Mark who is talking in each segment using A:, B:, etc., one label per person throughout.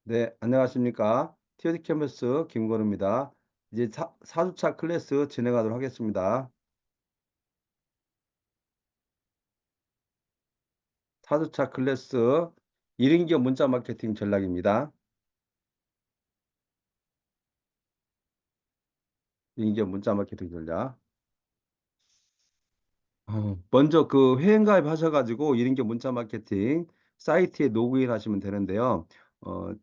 A: 네, 안녕하십니까. 티오디 캐മ്പ스 김건우입니다. 이제 4주차 클래스 진행하도록 하겠습니다. 4주차 클래스 1인기업 문자 마케팅 전략입니다. 1인기업 문자 마케팅 전략. 먼저 그 회원가입 하셔가지고 1인기업 문자 마케팅 사이트에 로그인 하시면 되는데요.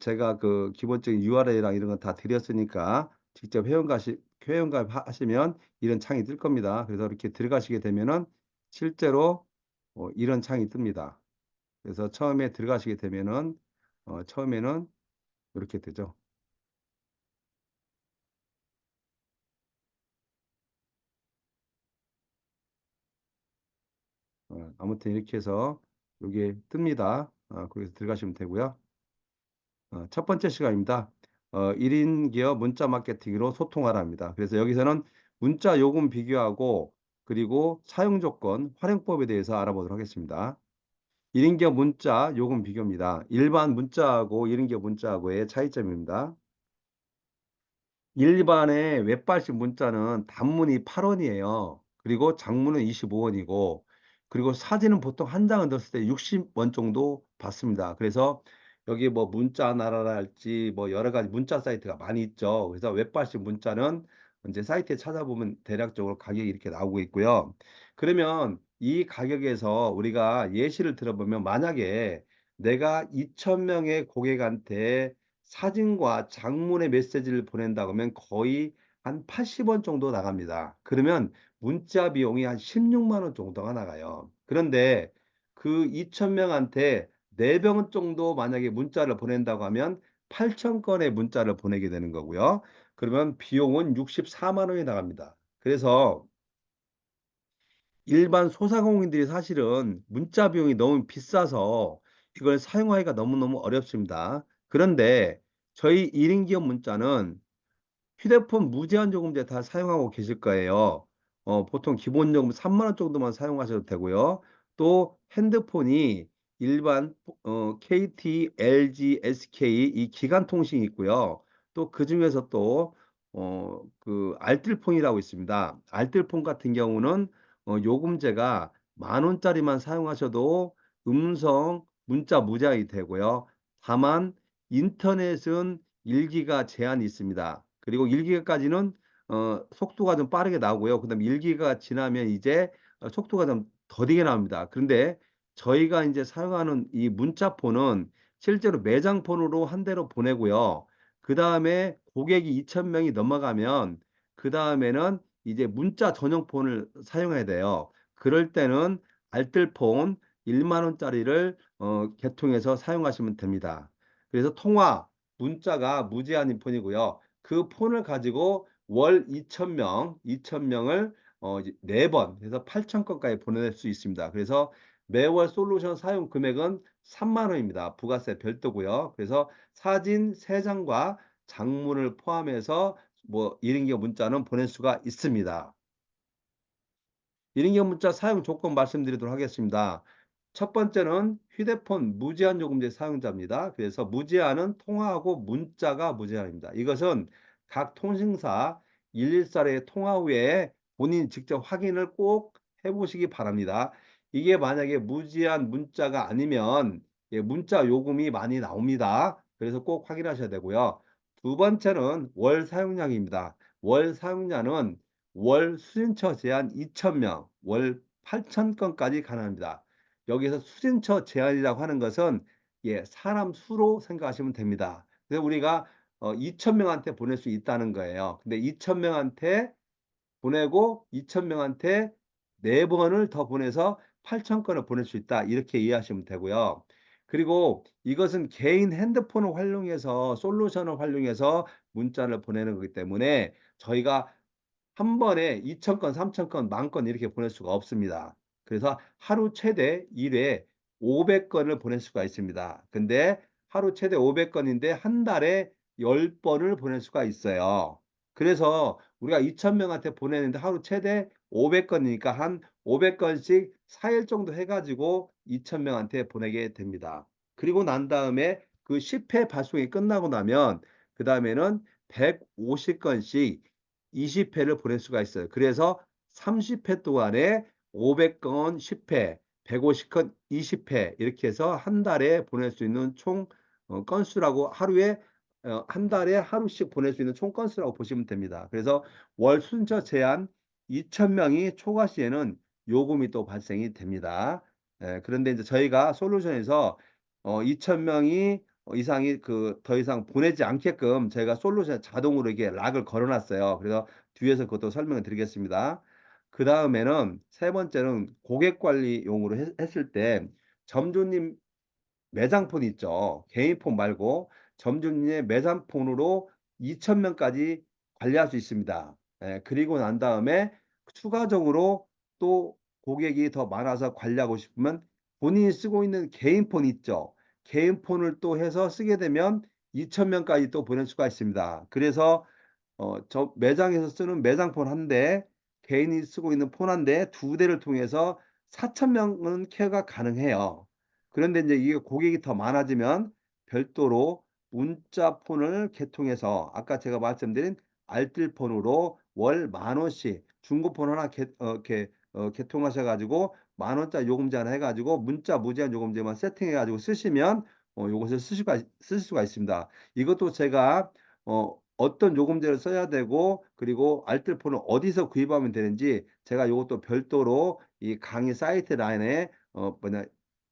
A: 제가 그 기본적인 URL이랑 이런 거 다 드렸으니까 직접 회원가입 하시면 이런 창이 뜰 겁니다. 그래서 이렇게 들어가시게 되면은 실제로 이런 창이 뜹니다. 그래서 처음에 들어가시게 되면은 처음에는 이렇게 되죠. 아무튼 이렇게 해서 여기에 뜹니다. 거기서 들어가시면 되고요. 첫 번째 시간입니다. 1인 기업 문자 마케팅으로 소통하라입니다. 그래서 여기서는 문자 요금 비교하고 그리고 사용 조건, 활용법에 대해서 알아보도록 하겠습니다. 1인 기업 문자 요금 비교입니다. 일반 문자하고 1인 기업 문자하고의 차이점입니다. 일반의 웹발신 문자는 단문이 8원이에요. 그리고 장문은 25원이고 그리고 사진은 보통 한 장을 넣었을 때 60원 정도 받습니다. 그래서 여기 뭐 문자 나라랄지 뭐 여러 가지 문자 사이트가 많이 있죠. 그래서 웹발신 문자는 이제 사이트에 찾아보면 대략적으로 가격이 이렇게 나오고 있고요. 그러면 이 가격에서 우리가 예시를 들어보면 만약에 내가 2,000명의 고객한테 사진과 장문의 메시지를 보낸다고 하면 거의 한 80원 정도 나갑니다. 그러면 문자 비용이 한 16만 원 정도가 나가요. 그런데 그 2,000명한테 4병 정도 만약에 문자를 보낸다고 하면 8,000건의 문자를 보내게 되는 거고요. 그러면 비용은 64만 원이 나갑니다. 그래서 일반 소상공인들이 사실은 문자 비용이 너무 비싸서 이걸 사용하기가 너무너무 어렵습니다. 그런데 저희 1인 기업 문자는 휴대폰 무제한 요금제 다 사용하고 계실 거예요. 보통 기본 요금 3만 원 정도만 사용하셔도 되고요. 또 핸드폰이 일반 KT, LG, SK 이 기관 통신이 있고요. 또 그중에서 또 그 알뜰폰이라고 있습니다. 알뜰폰 같은 경우는 요금제가 10,000원짜리만 사용하셔도 음성 문자 무제한이 되고요. 다만 인터넷은 1기가 제한이 있습니다. 그리고 1기가까지는 속도가 좀 빠르게 나오고요. 그다음에 1기가 지나면 이제 속도가 좀 더디게 나옵니다. 그런데 저희가 인제 사용하는 이 문자폰은 실제로 매장폰으로 한 대로 보내고요. 그다음에 고객이 2,000 명이 넘어가면 그다음에는 이제 문자 전용 폰을 사용해야 돼요. 그럴 때는 알뜰폰 1만 원짜리를 개통해서 사용하시면 됩니다. 그래서 통화 문자가 무제한인 폰이고요. 그 폰을 가지고 월 2,000 명을 이제 4번 해서 8,000 건까지 보낼 수 있습니다. 그래서 매월 솔루션 사용 금액은 3만 원입니다. 부가세 별도고요. 그래서 사진 3장과 장문을 포함해서 뭐 1인 기업 문자는 보낼 수가 있습니다. 1인 기업 문자 사용 조건 말씀드리도록 하겠습니다. 첫 번째는 휴대폰 무제한 요금제 사용자입니다. 그래서 무제한은 통화하고 문자가 무제한입니다. 이것은 각 통신사 114의 통화 후에 본인 직접 확인을 꼭 해 보시기 바랍니다. 이게 만약에 무제한 문자가 아니면 문자 요금이 많이 나옵니다. 그래서 꼭 확인하셔야 되고요. 두 번째는 월 사용량입니다. 월 사용량은 월 수신처 제한 2,000명, 월 8,000 건까지 가능합니다. 여기서 수신처 제한이라고 하는 것은 사람 수로 생각하시면 됩니다. 그래서 우리가 2,000 명한테 보낼 수 있다는 거예요. 근데 2,000 명한테 보내고 2,000 명한테 4번을 더 보내서 8,000 건을 보낼 수 있다. 이렇게 이해하시면 되고요. 그리고 이것은 개인 핸드폰을 활용해서 솔루션을 활용해서 문자를 보내는 거기 때문에 저희가 한 번에 2,000 건, 3,000 건, 10,000건 이렇게 보낼 수가 없습니다. 그래서 하루 최대 1회 500 건을 보낼 수가 있습니다. 근데 하루 최대 500 건인데 한 달에 10 번을 보낼 수가 있어요. 그래서 우리가 2,000 명한테 보내는데 하루 최대 500 건이니까 한 500 건씩 4일 정도 해 가지고 2,000 명한테 보내게 됩니다. 그리고 난 다음에 그 10회 발송이 끝나고 나면 그다음에는 150 건씩 20 회를 보낼 수가 있어요. 그래서 30회 동안에 500건 10 회, 150건 20회 이렇게 해서 한 달에 보낼 수 있는 총 건수라고 하루에 한 달에 하루씩 보낼 수 있는 총 건수라고 보시면 됩니다. 그래서 월 순서 제한 2,000 명이 초과 시에는 요금이 또 발생이 됩니다. 그런데 인제 저희가 솔루션에서 2,000 명이 이상이 그 더 이상 보내지 않게끔 저희가 솔루션에 자동으로 이게 락을 걸어 놨어요. 그래서 뒤에서 그것도 설명을 드리겠습니다. 그다음에는 세 번째는 고객 관리용으로 했을 때 점주님 매장폰 있죠. 개인 폰 말고 점주님의 매장폰으로 2,000 명까지 관리할 수 있습니다. 그리고 난 다음에 추가적으로 또 고객이 더 많아서 관리하고 싶으면 본인이 쓰고 있는 개인 폰 있죠. 개인 폰을 또 해서 쓰게 되면 2,000 명까지 또 보낼 수가 있습니다. 그래서 저 매장에서 쓰는 매장폰 한 대, 개인이 쓰고 있는 폰 한 대, 두 대를 통해서 4,000 명은 케어가 가능해요. 그런데 인제 이게 고객이 더 많아지면 별도로 문자폰을 개통해서 아까 제가 말씀드린 알뜰폰으로 월 10,000원씩 중고폰 하나 개통하셔 가지고 10,000원짜리 요금제 하나 해 가지고 문자 무제한 요금제만 세팅해 가지고 쓰시면 요것을 쓰실 수가 있습니다. 이것도 제가 어떤 요금제를 써야 되고 그리고 알뜰폰을 어디서 구입하면 되는지 제가 요것도 별도로 이 강의 사이트 라인에 뭐냐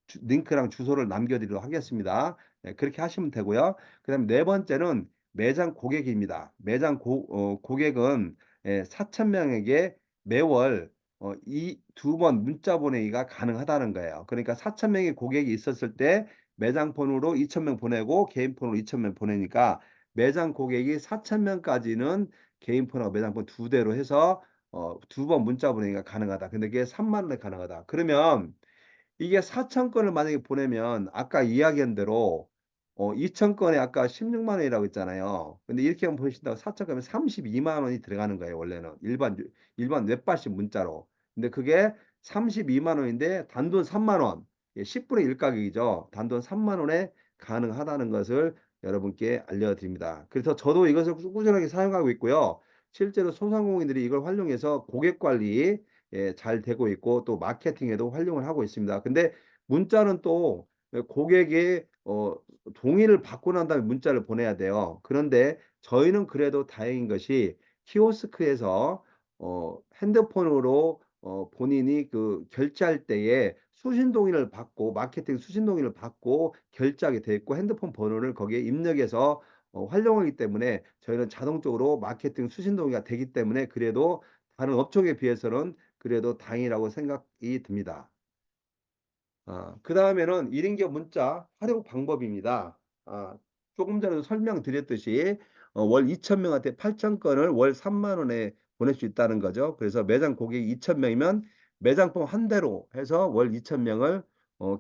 A: 주 링크랑 주소를 남겨 드리도록 하겠습니다. 그렇게 하시면 되고요. 그다음에 네 번째는 매장 고객입니다. 매장 고객은 4,000 명에게 매월 이 두 번 문자 보내기가 가능하다는 거예요. 그러니까 4,000 명의 고객이 있었을 때 매장 폰으로 2,000명 보내고 개인 폰으로 2,000명 보내니까 매장 고객이 4,000 명까지는 개인 폰하고 매장 폰 두 대로 해서 두 번 문자 보내기가 가능하다. 근데 그게 3만 원에 가능하다. 그러면 이게 4,000 건을 만약에 보내면 아까 이야기한 대로 2,000 건에 아까 16만 원이라고 했잖아요. 근데 이렇게만 보신다고 4,000 건이면 32만 원이 들어가는 거예요 원래는. 일반 웹발신 문자로. 근데 그게 32만 원인데 단돈 3만 원. 예 10 분의 1 가격이죠. 단돈 3만 원에 가능하다는 것을 여러분께 알려드립니다. 그래서 저도 이것을 꾸준하게 사용하고 있고요. 실제로 소상공인들이 이걸 활용해서 고객 관리 잘 되고 있고 또 마케팅에도 활용을 하고 있습니다. 근데 문자는 또 고객의 동의를 받고 난 다음에 문자를 보내야 돼요. 그런데 저희는 그래도 다행인 것이 키오스크에서 핸드폰으로 본인이 그 결제할 때에 수신 동의를 받고 마케팅 수신 동의를 받고 결제하게 돼 있고 핸드폰 번호를 거기에 입력해서 활용하기 때문에 저희는 자동적으로 마케팅 수신 동의가 되기 때문에 그래도 다른 업종에 비해서는 그래도 다행이라고 생각이 듭니다. 그다음에는 1인 기업 문자 활용 방법입니다. 조금 전에도 설명드렸듯이 월 2,000 명한테 8,000 건을 월 3만 원에 보낼 수 있다는 거죠. 그래서 매장 고객이 2,000 명이면 매장품 한 대로 해서 월 2,000 명을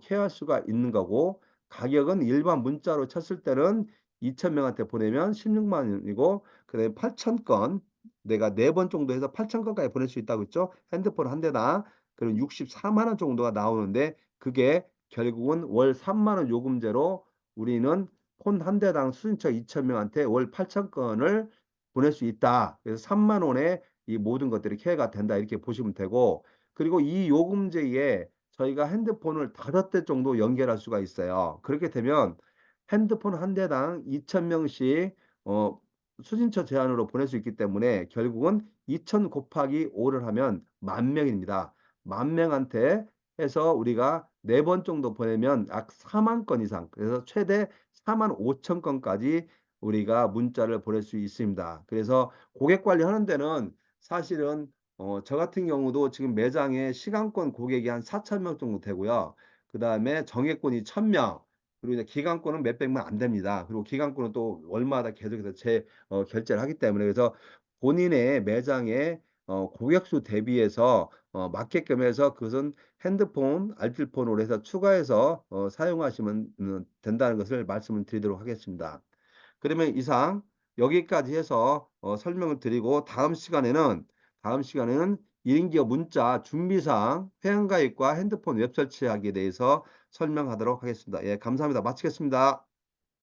A: 케어할 수가 있는 거고 가격은 일반 문자로 쳤을 때는 2,000 명한테 보내면 16만 원이고 그다음에 8,000 건 내가 4번 정도 해서 8,000 건까지 보낼 수 있다고 했죠. 핸드폰 한 대당. 그럼 64만 원 정도가 나오는데 그게 결국은 월 3만 원 요금제로 우리는 폰 한 대당 수신차 2,000 명한테 월 8,000 건을 보낼 수 있다. 그래서 3만 원에 이 모든 것들이 케어가 된다 이렇게 보시면 되고 그리고 이 요금제에 저희가 핸드폰을 5대 정도 연결할 수가 있어요. 그렇게 되면 핸드폰 한 대당 2,000 명씩 어 수신처 제한으로 보낼 수 있기 때문에 결국은 2,000 곱하기 5를 하면 10,000명입니다. 10,000명한테 해서 우리가 4번 정도 보내면 약 4만 건 이상 그래서 최대 45,000 건까지 우리가 문자를 보낼 수 있습니다. 그래서 고객 관리하는 데는 사실은 저 같은 경우도 지금 매장에 시간권 고객이 한 4,000명 정도 되고요. 그다음에 정액권이 1,000 명 그리고 이제 기간권은 몇백 명 안 됩니다. 그리고 기간권은 또 월마다 계속해서 결제를 하기 때문에 그래서 본인의 매장에 고객 수 대비해서 맞게끔 해서 그것은 핸드폰, 알뜰폰으로 해서 추가해서 사용하시면 된다는 것을 말씀을 드리도록 하겠습니다. 그러면 이상 여기까지 해서 설명을 드리고 다음 시간에는 1인 기업 문자 준비사항, 회원가입과 핸드폰 웹 설치하기에 대해서 설명하도록 하겠습니다. 예 감사합니다. 마치겠습니다.